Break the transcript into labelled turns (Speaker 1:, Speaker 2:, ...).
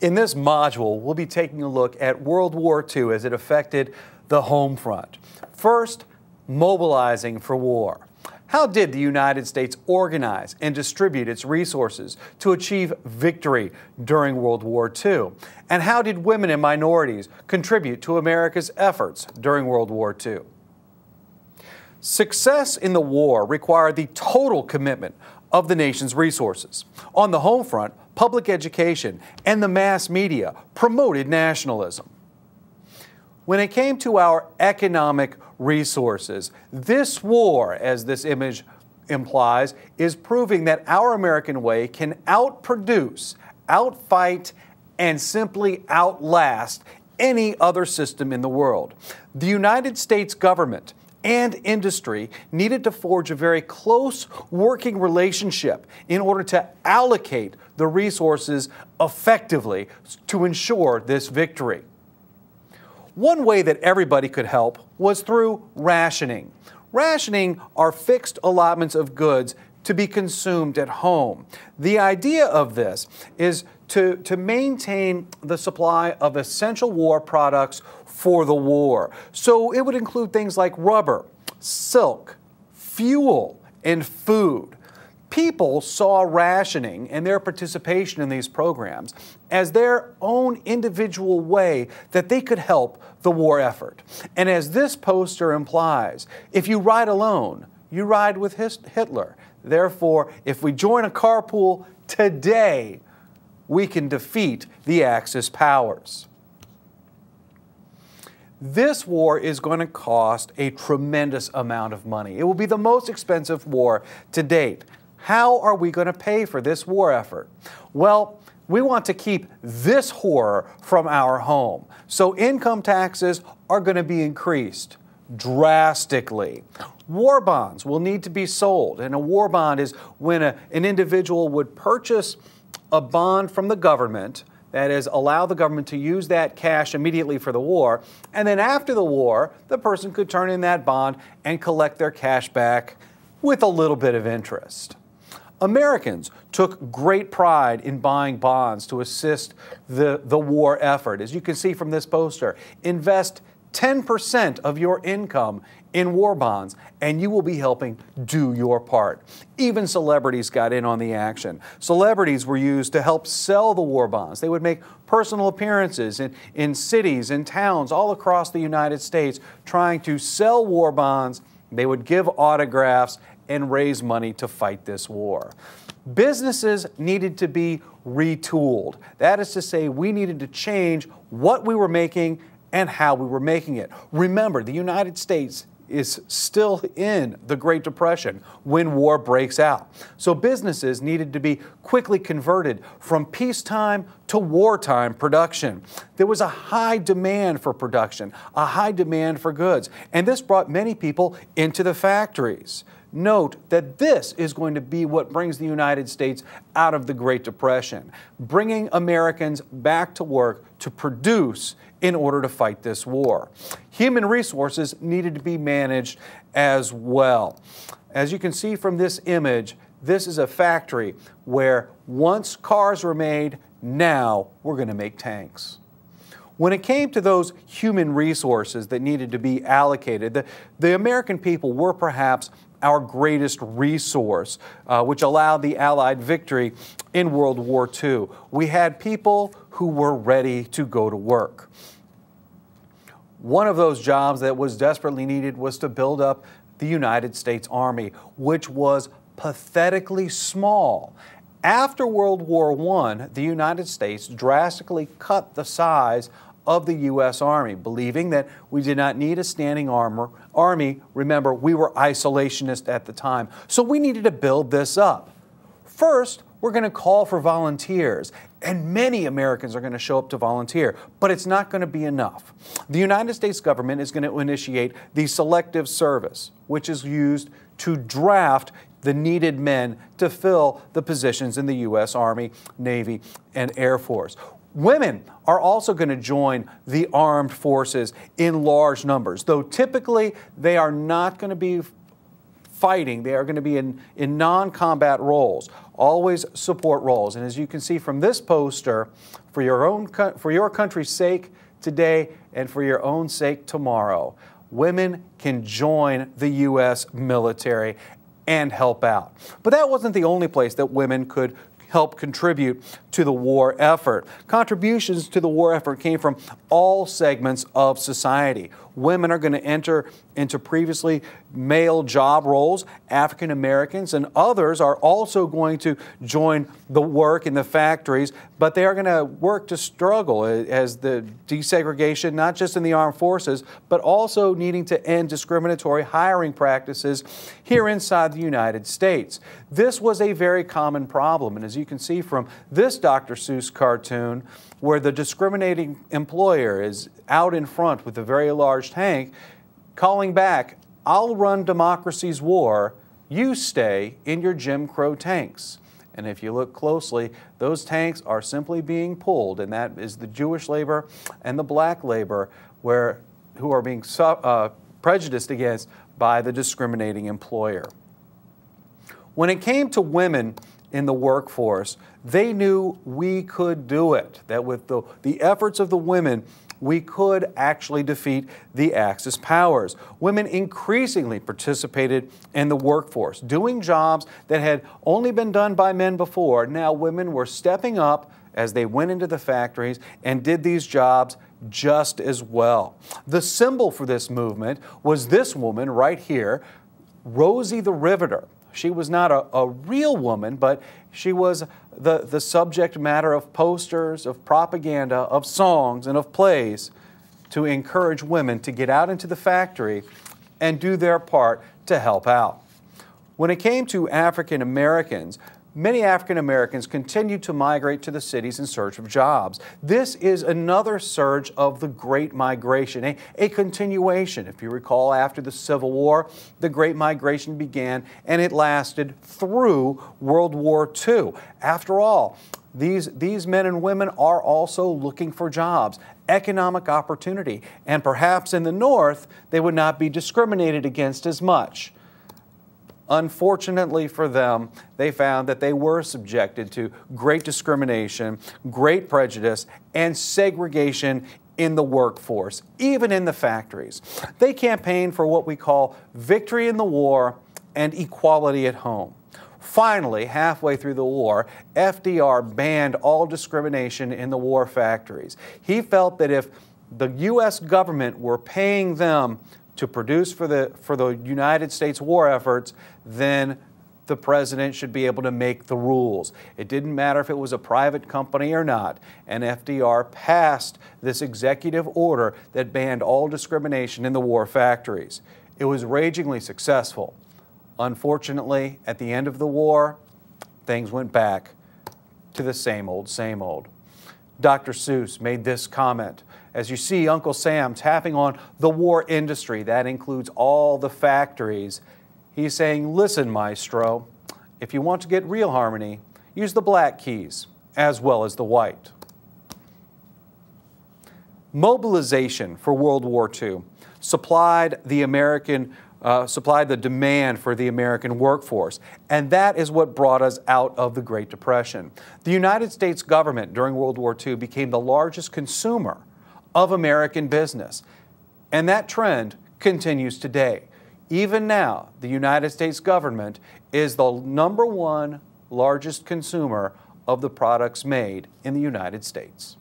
Speaker 1: In this module, we'll be taking a look at World War II as it affected the home front. First, mobilizing for war. How did the United States organize and distribute its resources to achieve victory during World War II? And how did women and minorities contribute to America's efforts during World War II? Success in the war required the total commitment of the nation's resources. On the home front, public education and the mass media promoted nationalism. When it came to our economic resources, this war, as this image implies, is proving that our American way can outproduce, outfight, and simply outlast any other system in the world. The United States government and industry needed to forge a very close working relationship in order to allocate the resources effectively to ensure this victory. One way that everybody could help was through rationing. Rationing are fixed allotments of goods to be consumed at home. The idea of this is to maintain the supply of essential war products for the war. So it would include things like rubber, silk, fuel, and food. People saw rationing and their participation in these programs as their own individual way that they could help the war effort. And as this poster implies, if you ride alone, you ride with Hitler. Therefore, if we join a carpool today, we can defeat the Axis powers. This war is going to cost a tremendous amount of money. It will be the most expensive war to date. How are we going to pay for this war effort? Well, we want to keep this horror from our home. So income taxes are going to be increased drastically. War bonds will need to be sold. And a war bond is when an individual would purchase a bond from the government, that is, allow the government to use that cash immediately for the war, and then after the war, the person could turn in that bond and collect their cash back with a little bit of interest. Americans took great pride in buying bonds to assist the war effort. As you can see from this poster, invest 10% of your income in war bonds, and you will be helping do your part. Even celebrities got in on the action. Celebrities were used to help sell the war bonds. They would make personal appearances in cities and towns all across the United States trying to sell war bonds. They would give autographs and raise money to fight this war. Businesses needed to be retooled. That is to say, we needed to change what we were making and how we were making it. Remember, the United States is still in the Great Depression when war breaks out. So businesses needed to be quickly converted from peacetime to wartime production. There was a high demand for production, a high demand for goods, and this brought many people into the factories. Note that this is going to be what brings the United States out of the Great Depression, bringing Americans back to work to produce in order to fight this war. Human resources needed to be managed as well. As you can see from this image, this is a factory where once cars were made, now we're going to make tanks. When it came to those human resources that needed to be allocated, the American people were perhaps our greatest resource, which allowed the Allied victory in World War II. We had people who were ready to go to work. One of those jobs that was desperately needed was to build up the United States Army, which was pathetically small. After World War I, the United States drastically cut the size of the U.S. Army, believing that we did not need a standing army. Remember, we were isolationist at the time, so we needed to build this up. First, we're going to call for volunteers, and many Americans are going to show up to volunteer, but it's not going to be enough. The United States government is going to initiate the Selective Service, which is used to draft the needed men to fill the positions in the U.S. Army, Navy, and Air Force. Women are also going to join the armed forces in large numbers, though typically they are not going to be fighting. They are going to be in non-combat roles, always support roles. And as you can see from this poster, for your country's sake today and for your own sake tomorrow, women can join the U.S. military and help out. But that wasn't the only place that women could help contribute to the war effort. Contributions to the war effort came from all segments of society. Women are going to enter into previously male job roles. African Americans and others are also going to join the work in the factories, but they are going to work to struggle as the desegregation, not just in the armed forces, but also needing to end discriminatory hiring practices here inside the United States. This was a very common problem, and as you can see from this Dr. Seuss cartoon, where the discriminating employer is out in front with a very large tank, calling back, "I'll run democracy's war, you stay in your Jim Crow tanks." And if you look closely, those tanks are simply being pulled, and that is the Jewish labor and the black labor who are being prejudiced against by the discriminating employer. When it came to women in the workforce, they knew we could do it, that with the efforts of the women, we could actually defeat the Axis powers. Women increasingly participated in the workforce, doing jobs that had only been done by men before. Now women were stepping up as they went into the factories and did these jobs just as well. The symbol for this movement was this woman right here, Rosie the Riveter. She was not a real woman, but she was the subject matter of posters, of propaganda, of songs, and of plays to encourage women to get out into the factory and do their part to help out. When it came to African Americans, many African Americans continued to migrate to the cities in search of jobs. This is another surge of the Great Migration, a continuation. If you recall, after the Civil War, the Great Migration began and it lasted through World War II. After all, these men and women are also looking for jobs, economic opportunity, and perhaps in the North, they would not be discriminated against as much. Unfortunately for them, they found that they were subjected to great discrimination, great prejudice, and segregation in the workforce, even in the factories. They campaigned for what we call victory in the war and equality at home. Finally, halfway through the war, FDR banned all discrimination in the war factories. He felt that if the U.S. government were paying them to produce for the United States war efforts, then the president should be able to make the rules. It didn't matter if it was a private company or not, and FDR passed this executive order that banned all discrimination in the war factories. It was ragingly successful. Unfortunately, at the end of the war, things went back to the same old, same old. Dr. Seuss made this comment. As you see Uncle Sam tapping on the war industry, that includes all the factories, he's saying, "Listen, maestro, if you want to get real harmony, use the black keys as well as the white." Mobilization for World War II supplied the demand for the American workforce, and that is what brought us out of the Great Depression. The United States government during World War II became the largest consumer of American business, and that trend continues today. Even now, the United States government is the #1 largest consumer of the products made in the United States.